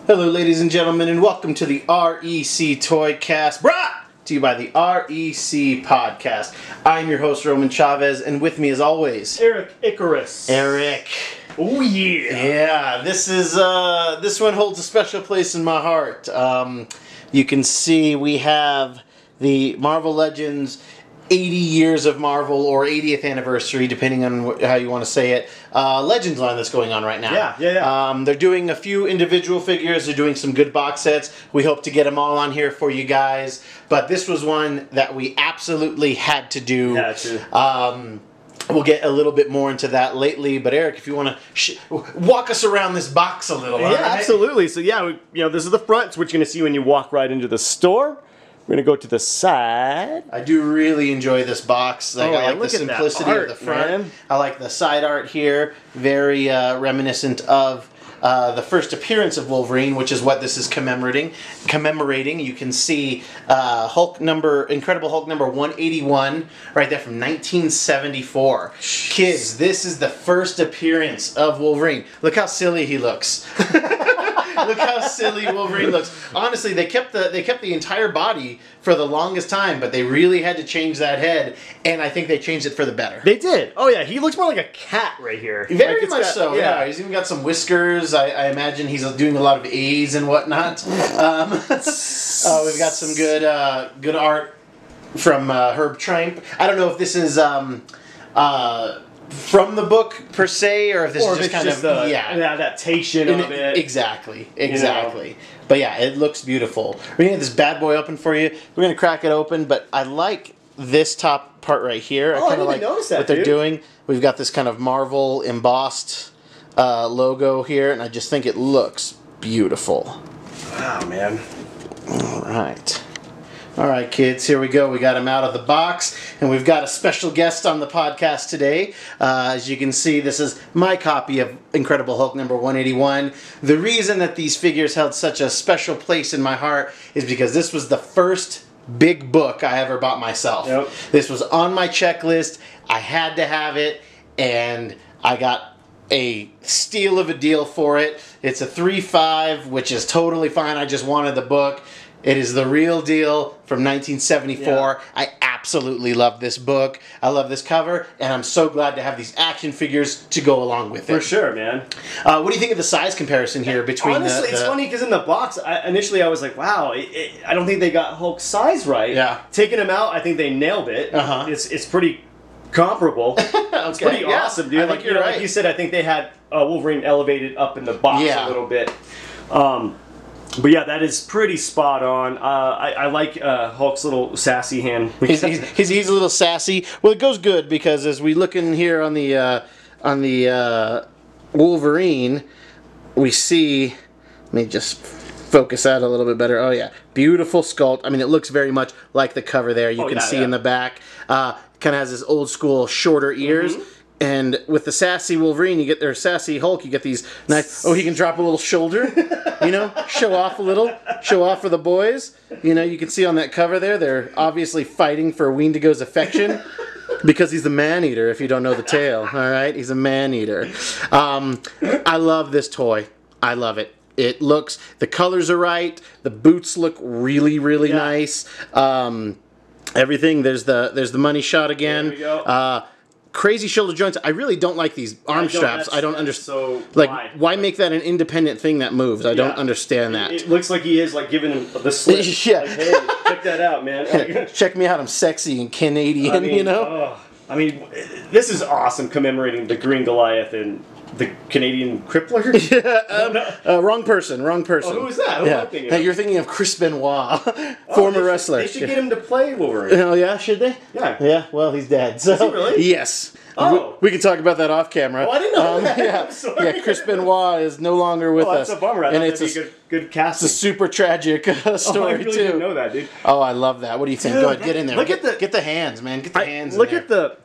Hello, ladies and gentlemen, and welcome to the REC Toycast, brought to you by the REC Podcast. I'm your host, Roman Chavez, and with me, as always, Eric Icarus. Eric. Oh yeah. Yeah, this one holds a special place in my heart. You can see we have the Marvel Legends 80 years of Marvel, or 80th anniversary, depending on how you want to say it, Legends line that's going on right now. Yeah. They're doing a few individual figures. They're doing some good box sets. We hope to get them all on here for you guys. But this was one that we absolutely had to do. Had to. We'll get a little bit more into that lately. But Eric, if you want to walk us around this box a little. Yeah, right? absolutely. So yeah, this is the front. It's what you're going to see when you walk right into the store. We're going to go to the side. I do really enjoy this box. I like the look at that simplicity art, of the front. man. I like the side art here. Very reminiscent of the first appearance of Wolverine, which is what this is commemorating. You can see Incredible Hulk number 181 right there from 1974. Kids, this is the first appearance of Wolverine. Look how silly he looks. Look how silly Wolverine looks. Honestly, they kept the entire body for the longest time, but they really had to change that head, and I think they changed it for the better. They did. Oh yeah, he looks more like a cat right here. Very much so. Yeah, he's even got some whiskers. I imagine he's doing a lot of A's and whatnot. We've got some good art from Herb Trimpe. I don't know if this is from the book per se, or if this is just kind of an adaptation of it. Exactly. But yeah, it looks beautiful. We're gonna get this bad boy open for you. We're gonna crack it open, but I like this top part right here. Oh, I didn't like notice that, what they're doing. We've got this kind of Marvel embossed logo here, and I just think it looks beautiful. Wow, man. All right, kids, here we go. We got him out of the box, and we've got a special guest on the podcast today. As you can see, this is my copy of Incredible Hulk number 181. The reason that these figures held such a special place in my heart is because this was the first big book I ever bought myself. Yep. This was on my checklist. I had to have it, and I got a steal of a deal for it. It's a 3.5, which is totally fine. I just wanted the book. It is the real deal from 1974. Yeah. I absolutely love this book. I love this cover, and I'm so glad to have these action figures to go along with it. For sure, man. What do you think of the size comparison here between Honestly, it's funny because in the box, initially I was like, wow, I don't think they got Hulk's size right. Yeah. Taking him out, I think they nailed it. Uh-huh. It's pretty comparable. It's pretty awesome, dude. I think you're right. Like you said, I think they had Wolverine elevated up in the box a little bit. But yeah, that is pretty spot on. I like Hulk's little sassy hand. He's a little sassy. Well, it goes good because as we look in here on the Wolverine, we see. Let me just focus that a little bit better. Oh yeah, beautiful sculpt. I mean, it looks very much like the cover there. You can see in the back. Kind of has this old school shorter ears. Mm-hmm. And with the sassy Wolverine, or sassy Hulk, you get these nice. Oh, he can drop a little shoulder, show off a little, show off for the boys. You can see on that cover there, they're obviously fighting for Wendigo's affection because he's the man-eater. If you don't know the tale, all right, he's a man-eater. I love this toy. I love it. It looks, the colors are right. The boots look really, really nice. Everything. There's the money shot again. There we go. Crazy shoulder joints. I really don't like these arm straps. I don't understand. So why make that an independent thing that moves? I don't understand that. It looks like he is giving him the slip. Yeah. Like, hey, check that out, man. Check me out. I'm sexy and Canadian. I mean, this is awesome, commemorating the Green Goliath and the Canadian Crippler. Wrong person. Oh, who is that? Who am I thinking of? You're thinking of Chris Benoit, former wrestler. They should get him to play Wolverine. Oh yeah, should they? Yeah. Yeah. Well, he's dead. So. Is he really? Yes. Oh. We can talk about that off camera. Oh, I didn't know that. Yeah, Chris Benoit is no longer with us. That's a bummer. And it's a good casting. It's a super tragic story I really too. didn't know that, dude. Oh, I love that. What do you think? Go ahead, get in there. Get the hands, man. Get the hands. Look at the.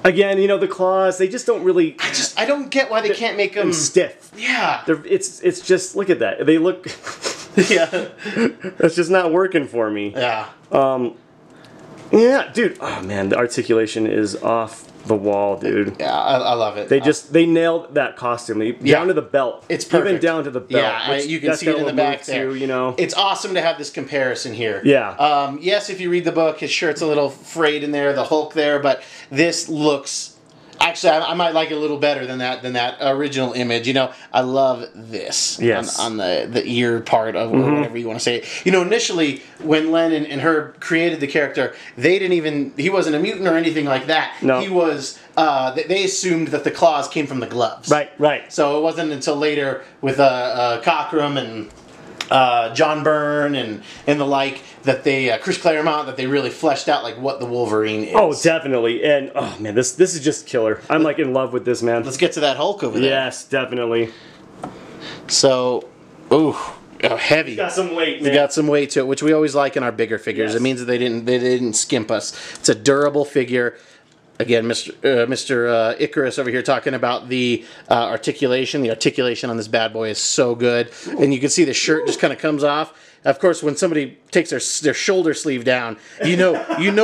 Again, the claws. They just don't really. I don't get why they can't make them stiff. Yeah. It's just look at that. They look. Yeah. That's just not working for me. Yeah. Yeah, dude. Oh man, the articulation is off the wall, dude. Yeah, I love it. They nailed that costume down to the belt. It's perfect. Even down to the belt. Yeah, you can see it in the back there. Too, you know, it's awesome to have this comparison here. Yeah. Yes, if you read the book, his shirt's a little frayed in there, the Hulk there, but this looks. Actually, I might like it a little better than that original image. You know, I love this on the ear part of or whatever you want to say. You know, initially when Len and Herb created the character, he wasn't a mutant or anything like that. No. He was. They assumed that the claws came from the gloves. Right. So it wasn't until later with Cockrum and John Byrne and the like that they Chris Claremont that they really fleshed out like what the Wolverine is. Oh, definitely. And oh man, this is just killer. I'm like in love with this, man. Let's get to that Hulk over there. Yes, definitely. So, heavy. It's got some weight, man. It's got some weight to it, which we always like in our bigger figures. Yes. It means that they didn't skimp us. It's a durable figure. Again, Mr. Icarus over here talking about the articulation. The articulation on this bad boy is so good. And you can see the shirt just kind of comes off. Of course, when somebody takes their shoulder sleeve down, you know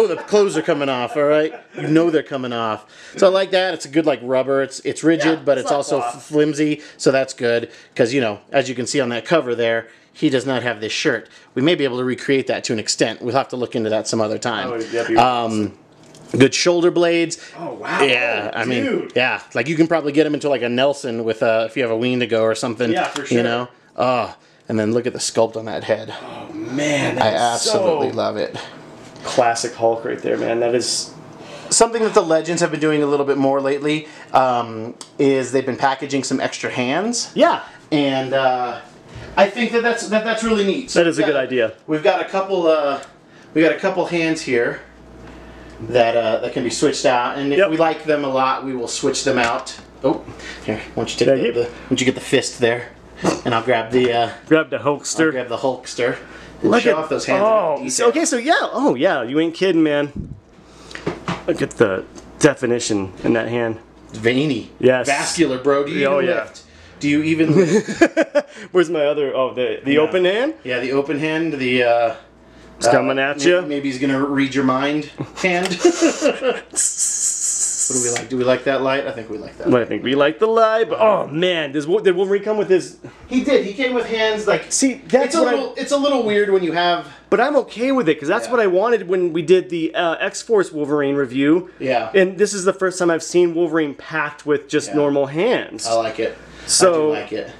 the clothes are coming off, all right? You know they're coming off. So I like that. It's a good like rubber. It's rigid, but it's also flimsy, so that's good. Because, you know, as you can see on that cover there, he does not have this shirt. We may be able to recreate that to an extent. We'll have to look into that some other time. Good shoulder blades. Oh wow! Yeah, I mean, yeah, like you can probably get them into like a Nelson with if you have a Wendigo or something. Yeah, for sure. You know, and then look at the sculpt on that head. Oh man, I absolutely love it. Classic Hulk right there, man. That is something that the Legends have been doing a little bit more lately. Is they've been packaging some extra hands. Yeah, and I think that's really neat. So that is a good idea. We've got a couple hands here that can be switched out, and if we like them a lot, we will switch them out. Oh, here, why don't you get the fist there, and I'll grab the Hulkster. I'll grab the Hulkster. Look show off those hands. Okay, so yeah, you ain't kidding, man. Look at the definition in that hand. It's veiny. Yes. Vascular, bro. Do you even lift? Do you even lift? Where's my other? Oh, the open hand. Yeah, the open hand. The it's coming at you. Maybe he's gonna read your mind. Hand. What do we like? Do we like that light? I think we like that. I think we like the light. But, oh man, did Wolverine come with his? He did. He came with hands like. See, that's it's a little weird when you have. But I'm okay with it because that's what I wanted when we did the X-Force Wolverine review. Yeah. And this is the first time I've seen Wolverine packed with just normal hands. I like it. So I do like it.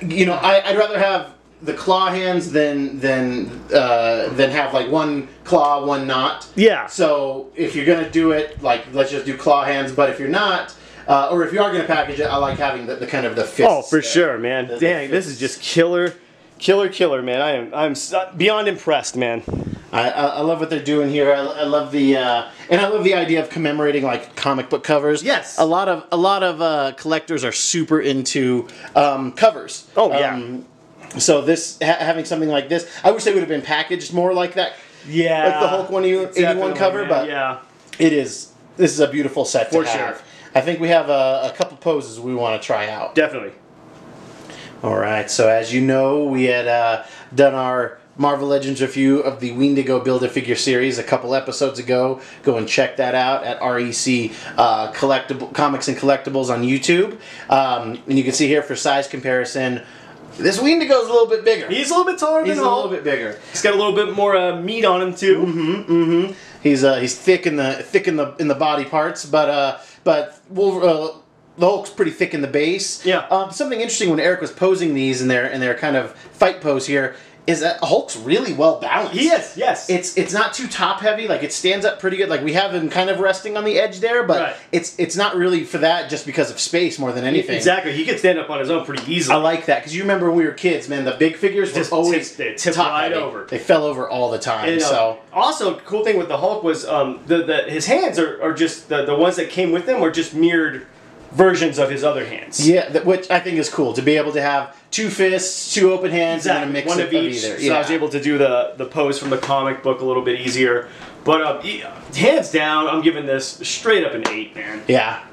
You know, I'd rather have the claw hands than have like one claw, one not. Yeah. So if you're gonna do it, like let's just do claw hands. But if you're not, or if you are gonna package it, I like having the kind of the fist. Oh, for sure, man. Dang, this is just killer, man. I'm beyond impressed, man. I love what they're doing here. I love the and I love the idea of commemorating like comic book covers. Yes. A lot of collectors are super into covers. Oh yeah. So this having something like this, I wish they would have been packaged more like that. Yeah. Like the Hulk 181 cover, man. but yeah, it is. This is a beautiful set to have. Sure. I think we have a couple poses we want to try out. Definitely. All right. So as you know, we had done our Marvel Legends review of the Wendigo Build-A-Figure series a couple episodes ago. Go and check that out at REC Comics and Collectibles on YouTube. And you can see here for size comparison, this Wendigo's a little bit bigger. He's a little bit taller than Hulk. He's a little bit bigger. He's got a little bit more meat on him too. He's thick in the body parts, but the Hulk's pretty thick in the base. Yeah. Something interesting when Eric was posing these in their kind of fight pose here is that Hulk's really well balanced. He is, yes. It's not too top heavy. Like it stands up pretty good. Like we have him kind of resting on the edge there, but it's not really for that just because of space more than anything. Exactly. He could stand up on his own pretty easily. I like that because you remember when we were kids, man. The big figures were always tipped top right heavy. over. They fell over all the time. And, so also, cool thing with the Hulk was his hands are just the ones that came with him were just mirrored versions of his other hands. Yeah, which I think is cool to be able to have two fists, two open hands, and then a mix one of each. either. So I was able to do the pose from the comic book a little bit easier. But hands down, I'm giving this straight up an 8, man. Yeah.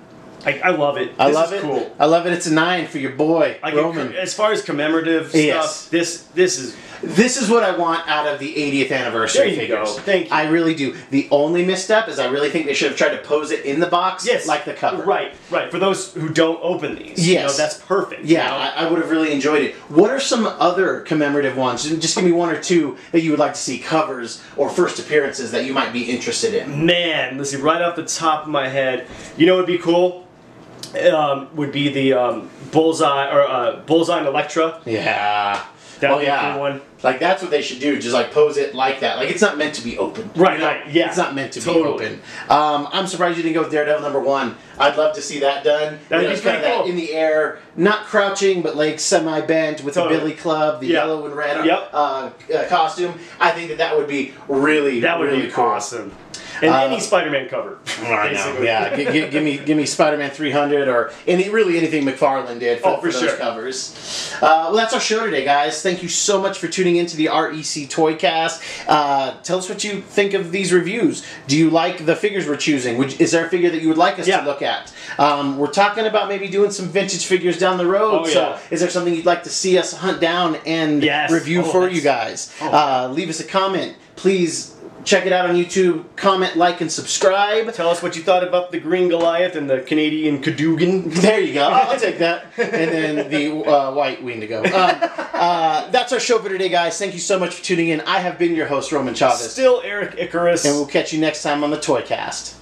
I love it. I love is it. Cool. I love it. It's a 9 for your boy, Roman. As far as commemorative stuff, this is... This is what I want out of the 80th anniversary figures. Go. Thank you. I really do. The only misstep is I really think they should have tried to pose it in the box like the cover. Right. For those who don't open these, that's perfect. Yeah, I would have really enjoyed it. What are some other commemorative ones? Just give me one or two that you would like to see covers or first appearances that you might be interested in. Man, let's see, right off the top of my head, you know what would be cool? Would be the Bullseye and Elektra. Yeah. That would be a cool one. Like, that's what they should do. Just, like, pose it like that. Like, it's not meant to be open. Right, you know? yeah. It's not meant to be open. I'm surprised you didn't go with Daredevil #1. I'd love to see that done. That'd be kind of cool. that in the air, not crouching, but, like, semi-bent with the Billy Club, the yellow and red costume. I think that would be really, really cool. Awesome. And any Spider-Man cover. I know, yeah. give me Spider-Man 300 or anything McFarlane did for those covers. Well, that's our show today, guys. Thank you so much for tuning in to the REC Toycast. Tell us what you think of these reviews. Do you like the figures we're choosing? Is there a figure that you would like us to look at? We're talking about maybe doing some vintage figures down the road. So is there something you'd like to see us hunt down and review for you guys? Leave us a comment. Please check it out on YouTube. Comment, like, and subscribe. Tell us what you thought about the Green Goliath and the Canadian Cadogan. There you go. I'll take that. And then the white Wendigo. That's our show for today, guys. Thank you so much for tuning in. I have been your host, Roman Chavez. Still Eric Icarus. And we'll catch you next time on the Toycast.